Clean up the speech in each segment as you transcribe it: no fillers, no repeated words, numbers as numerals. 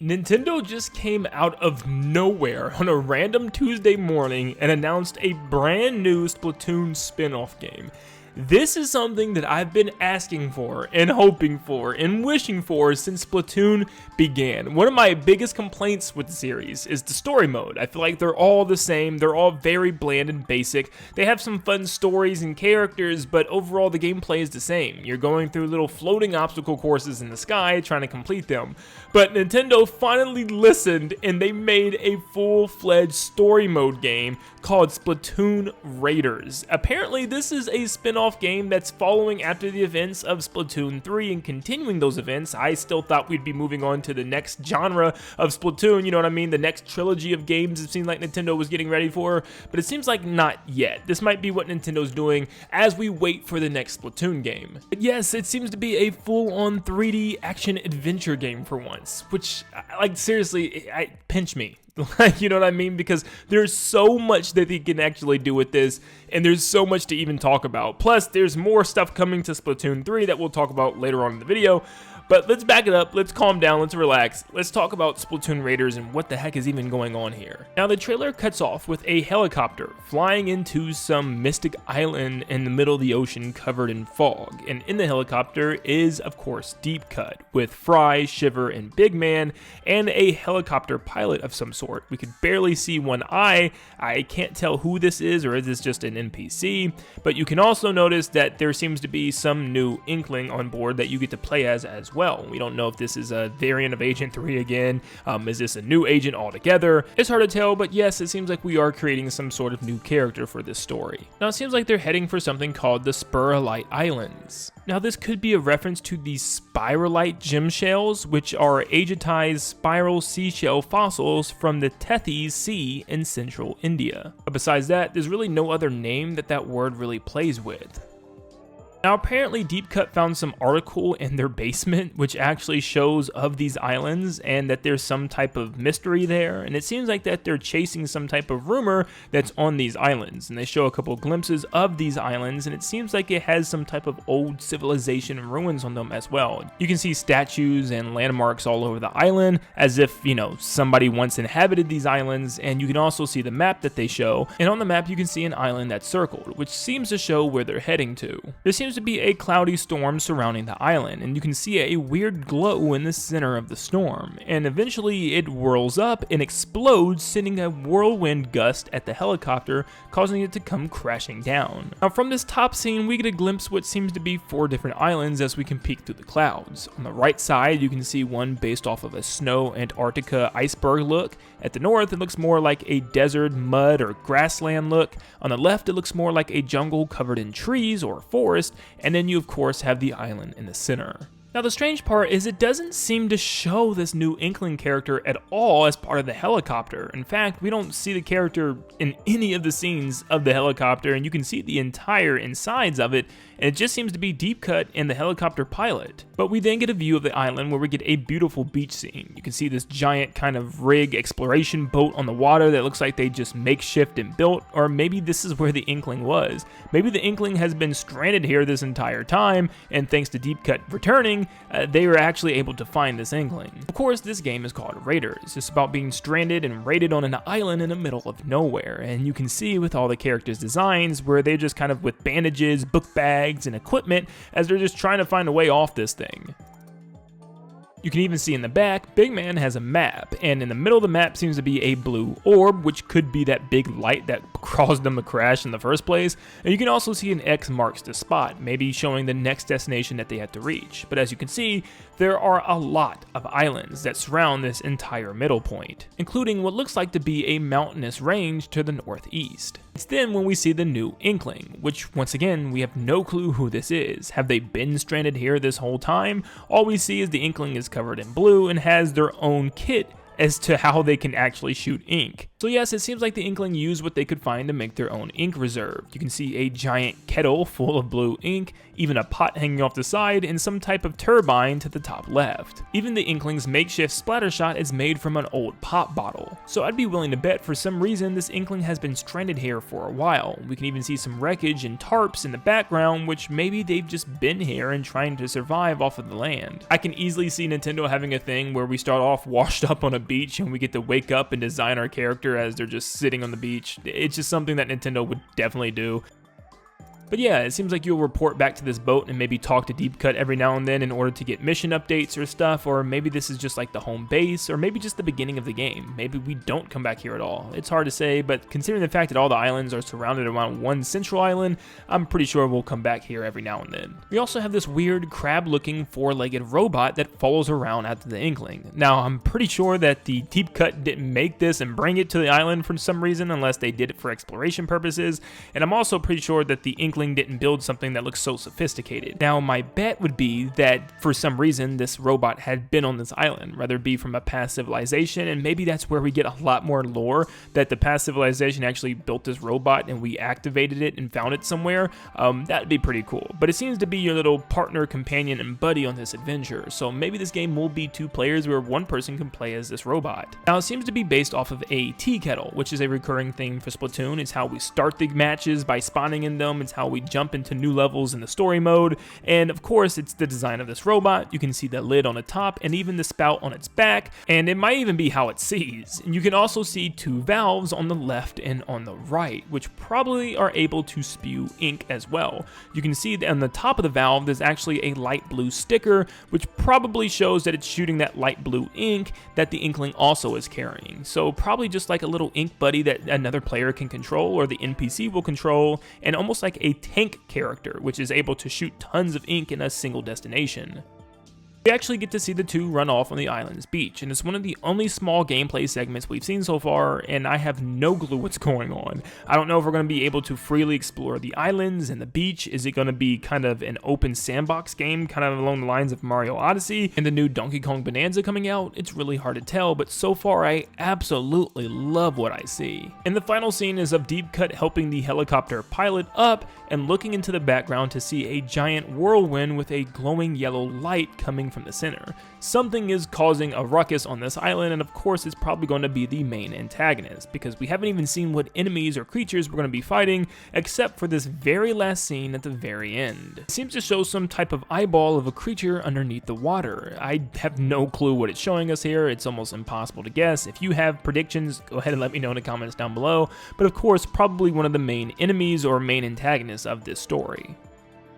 Nintendo just came out of nowhere on a random Tuesday morning and announced a brand new Splatoon spin-off game. This is something that I've been asking for and hoping for and wishing for since Splatoon began. One of my biggest complaints with the series is the story mode. I feel like they're all the same. They're all very bland and basic. They have some fun stories and characters, but overall the gameplay is the same. You're going through little floating obstacle courses in the sky trying to complete them. But Nintendo finally listened and they made a full-fledged story mode game called Splatoon Raiders. Apparently this is a spin-off game that's following after the events of Splatoon 3 and continuing those events. I still thought we'd be moving on to the next genre of Splatoon, you know what I mean? The next trilogy of games it seemed like Nintendo was getting ready for, but it seems like not yet. This might be what Nintendo's doing as we wait for the next Splatoon game. But yes, it seems to be a full-on 3D action-adventure game for once, which, like, seriously, pinch me. Like, you know what I mean? Because there's so much that they can actually do with this, and there's so much to even talk about. Plus, there's more stuff coming to Splatoon 3 that we'll talk about later on in the video. But let's back it up, let's calm down, let's relax. Let's talk about Splatoon Raiders and what the heck is even going on here. Now, the trailer cuts off with a helicopter flying into some mystic island in the middle of the ocean covered in fog. And in the helicopter is, of course, Deep Cut, with Fry, Shiver, and Big Man, and a helicopter pilot of some sort. We could barely see one eye. I can't tell who this is, or is this just an NPC? But you can also notice that there seems to be some new Inkling on board that you get to play as well. We don't know if this is a variant of Agent 3 again. Is this a new agent altogether? It's hard to tell, but yes, it seems like we are creating some sort of new character for this story. Now, it seems like they're heading for something called the Spuralite Islands. Now, this could be a reference to the Spiralite gem shells, which are agentized spiral seashell fossils from the Tethys Sea in central India. But besides that, there's really no other name that word really plays with. Now, apparently Deep Cut found some article in their basement which actually shows of these islands and that there's some type of mystery there, and it seems like that they're chasing some type of rumor that's on these islands, and they show a couple glimpses of these islands, and it seems like it has some type of old civilization ruins on them as well. You can see statues and landmarks all over the island as if, you know, somebody once inhabited these islands, and you can also see the map that they show, and on the map you can see an island that's circled, which seems to show where they're heading to. There seems to be a cloudy storm surrounding the island, and you can see a weird glow in the center of the storm, and eventually it whirls up and explodes, sending a whirlwind gust at the helicopter, causing it to come crashing down. Now, from this top scene we get a glimpse what seems to be 4 different islands as we can peek through the clouds. On the right side you can see one based off of a snow Antarctica iceberg look. At the north it looks more like a desert, mud, or grassland look. On the left it looks more like a jungle covered in trees or forest, and then you of course have the island in the center. Now, the strange part is it doesn't seem to show this new Inkling character at all as part of the helicopter. In fact, we don't see the character in any of the scenes of the helicopter, and you can see the entire insides of it, and it just seems to be Deep Cut and the helicopter pilot. But we then get a view of the island where we get a beautiful beach scene. You can see this giant kind of rig exploration boat on the water that looks like they just makeshift and built, or maybe this is where the Inkling was. Maybe the Inkling has been stranded here this entire time, and thanks to Deep Cut returning, they were actually able to find this Inkling. Of course, this game is called Raiders. It's about being stranded and raided on an island in the middle of nowhere, and you can see with all the characters' designs where they're just kind of with bandages, book bags, and equipment as they're just trying to find a way off this thing. You can even see in the back, Big Man has a map, and in the middle of the map seems to be a blue orb, which could be that big light that caused them to crash in the first place. And you can also see an X marks the spot, maybe showing the next destination that they have to reach. But as you can see, there are a lot of islands that surround this entire middle point, including what looks like to be a mountainous range to the northeast. It's then when we see the new Inkling, which once again, we have no clue who this is. Have they been stranded here this whole time? All we see is the Inkling is covered in blue and has their own kit as to how they can actually shoot ink. So yes, it seems like the Inkling used what they could find to make their own ink reserve. You can see a giant kettle full of blue ink, even a pot hanging off the side, and some type of turbine to the top left. Even the Inkling's makeshift splatter shot is made from an old pop bottle. So I'd be willing to bet for some reason this Inkling has been stranded here for a while. We can even see some wreckage and tarps in the background, which maybe they've just been here and trying to survive off of the land. I can easily see Nintendo having a thing where we start off washed up on a beach and we get to wake up and design our character as they're just sitting on the beach. It's just something that Nintendo would definitely do. But yeah, it seems like you'll report back to this boat and maybe talk to Deep Cut every now and then in order to get mission updates or stuff, or maybe this is just like the home base, or maybe just the beginning of the game. Maybe we don't come back here at all. It's hard to say, but considering the fact that all the islands are surrounded around one central island, I'm pretty sure we'll come back here every now and then. We also have this weird crab-looking four-legged robot that follows around after the Inkling. Now, I'm pretty sure that the Deep Cut didn't make this and bring it to the island for some reason, unless they did it for exploration purposes, and I'm also pretty sure that the Inkling didn't build something that looks so sophisticated. Now, my bet would be that for some reason this robot had been on this island, whether it be from a past civilization, and maybe that's where we get a lot more lore, that the past civilization actually built this robot and we activated it and found it somewhere. That'd be pretty cool. But it seems to be your little partner, companion, and buddy on this adventure, so maybe this game will be 2 players where one person can play as this robot. Now, it seems to be based off of a tea kettle, which is a recurring theme for Splatoon. It's how we start the matches by spawning in them. It's how we jump into new levels in the story mode, and of course it's the design of this robot. You can see the lid on the top and even the spout on its back, and it might even be how it sees. And you can also see 2 valves on the left and on the right, which probably are able to spew ink as well. You can see that on the top of the valve there's actually a light blue sticker, which probably shows that it's shooting that light blue ink that the Inkling also is carrying. So probably just like a little ink buddy that another player can control, or the NPC will control, and almost like a tank character, which is able to shoot tons of ink in a single destination. We actually get to see the 2 run off on the island's beach, and it's one of the only small gameplay segments we've seen so far, and I have no clue what's going on. I don't know if we're going to be able to freely explore the islands and the beach. Is it going to be kind of an open sandbox game, kind of along the lines of Mario Odyssey and the new Donkey Kong Bonanza coming out? It's really hard to tell, but so far I absolutely love what I see. And the final scene is of Deep Cut helping the helicopter pilot up and looking into the background to see a giant whirlwind with a glowing yellow light coming from the center. Something is causing a ruckus on this island, and of course it's probably going to be the main antagonist, because we haven't even seen what enemies or creatures we're going to be fighting, except for this very last scene at the very end. It seems to show some type of eyeball of a creature underneath the water. I have no clue what it's showing us here. It's almost impossible to guess. If you have predictions, go ahead and let me know in the comments down below, but of course probably one of the main enemies or main antagonists of this story.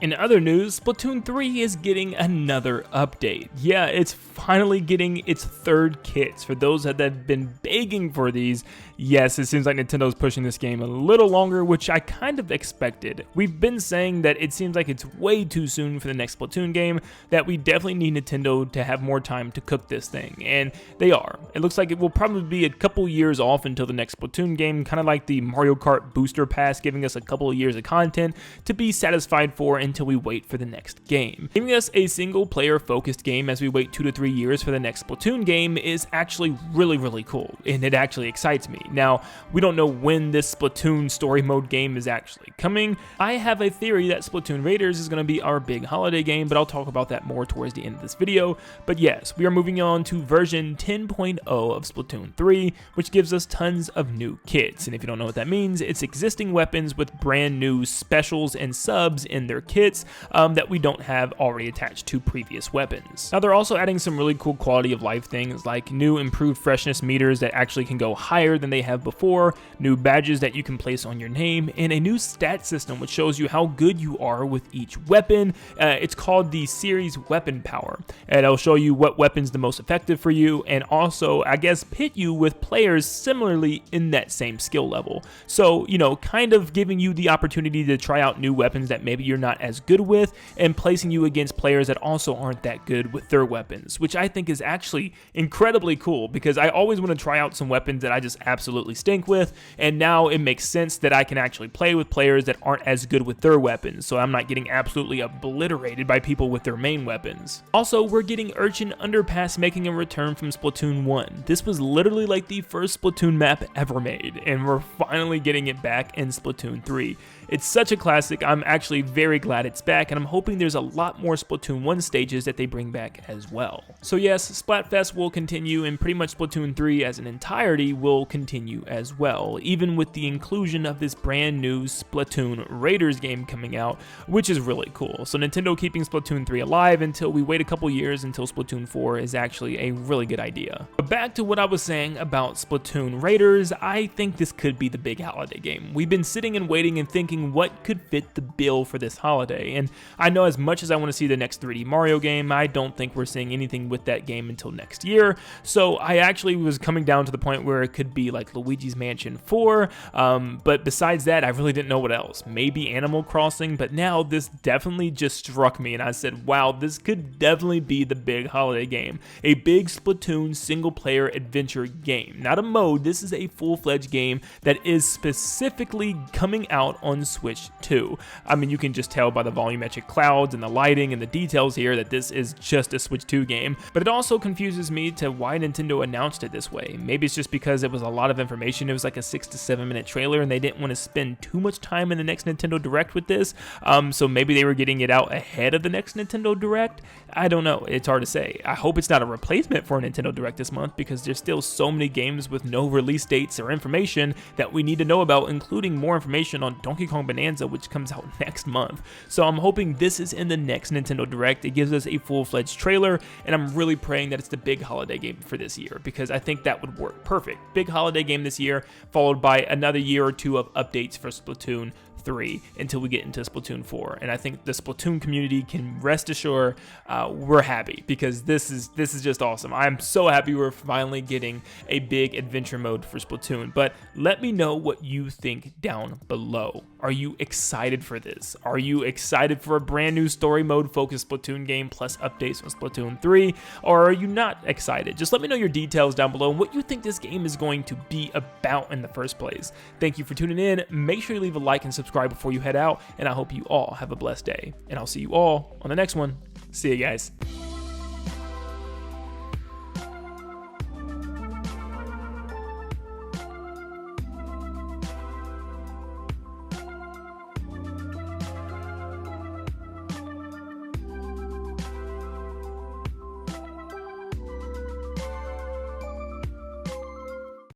In other news, Splatoon 3 is getting another update. Yeah, it's finally getting its 3rd kits. For those that have been begging for these, yes, it seems like Nintendo's pushing this game a little longer, which I kind of expected. We've been saying that it seems like it's way too soon for the next Splatoon game, that we definitely need Nintendo to have more time to cook this thing, and they are. It looks like it will probably be a couple years off until the next Splatoon game, kind of like the Mario Kart Booster Pass giving us a couple of years of content to be satisfied for until we wait for the next game. Giving us a single player focused game as we wait 2 to 3 years for the next Splatoon game is actually really cool, and it actually excites me. Now, we don't know when this Splatoon story mode game is actually coming. I have a theory that Splatoon Raiders is going to be our big holiday game, but I'll talk about that more towards the end of this video. But yes, we are moving on to version 10.0 of Splatoon 3, which gives us tons of new kits. And if you don't know what that means, it's existing weapons with brand new specials and subs in their kits that we don't have already attached to previous weapons. Now, they're also adding some really cool quality of life things like new improved freshness meters that actually can go higher than they have before, new badges that you can place on your name, and a new stat system which shows you how good you are with each weapon. It's called the series weapon power, and it'll show you what weapon's the most effective for you, and also I guess pit you with players similarly in that same skill level. So, you know, kind of giving you the opportunity to try out new weapons that maybe you're not as good with, and placing you against players that also aren't that good with their weapons, which I think is actually incredibly cool, because I always want to try out some weapons that I just absolutely absolutely stink with, and now it makes sense that I can actually play with players that aren't as good with their weapons, so I'm not getting absolutely obliterated by people with their main weapons. Also, we're getting Urchin Underpass making a return from Splatoon 1. This was literally like the first Splatoon map ever made, and we're finally getting it back in Splatoon 3. It's such a classic. I'm actually very glad it's back, and I'm hoping there's a lot more Splatoon 1 stages that they bring back as well. So yes, Splatfest will continue, and pretty much Splatoon 3 as an entirety will continue as well, even with the inclusion of this brand new Splatoon Raiders game coming out, which is really cool. So Nintendo keeping Splatoon 3 alive until we wait a couple years until Splatoon 4 is actually a really good idea. But back to what I was saying about Splatoon Raiders, I think this could be the big holiday game. We've been sitting and waiting and thinking what could fit the bill for this holiday, and I know as much as I want to see the next 3D Mario game, I don't think we're seeing anything with that game until next year. So I actually was coming down to the point where it could be like Luigi's Mansion 4, but besides that, I really didn't know what else. Maybe Animal Crossing, but now this definitely just struck me, and I said, wow, this could definitely be the big holiday game. A big Splatoon single-player adventure game. Not a mode, this is a full-fledged game that is specifically coming out on Switch 2. I mean, you can just tell by the volumetric clouds and the lighting and the details here that this is just a Switch 2 game, but it also confuses me to why Nintendo announced it this way. Maybe it's just because it was a lot of information. It was like a 6 to 7 minute trailer, and they didn't want to spend too much time in the next Nintendo Direct with this, so maybe they were getting it out ahead of the next Nintendo Direct. I don't know, it's hard to say. I hope it's not a replacement for a Nintendo Direct this month, because there's still so many games with no release dates or information that we need to know about, including more information on Donkey Kong Bonanza, which comes out next month. So I'm hoping this is in the next Nintendo Direct. It gives us a full-fledged trailer, and I'm really praying that it's the big holiday game for this year, because I think that would work perfect. Big holiday game this year, followed by another year or two of updates for Splatoon 3 until we get into Splatoon 4, and I think the Splatoon community can rest assured we're happy, because this is just awesome. I'm so happy we're finally getting a big adventure mode for Splatoon. But let me know what you think down below. Are you excited for this? Are you excited for a brand new story mode focused Splatoon game plus updates on Splatoon 3, or are you not excited? Just let me know your details down below and what you think this game is going to be about in the first place. Thank you for tuning in. Make sure you leave a like and subscribe before you head out, and I hope you all have a blessed day, and I'll see you all on the next one. See you guys.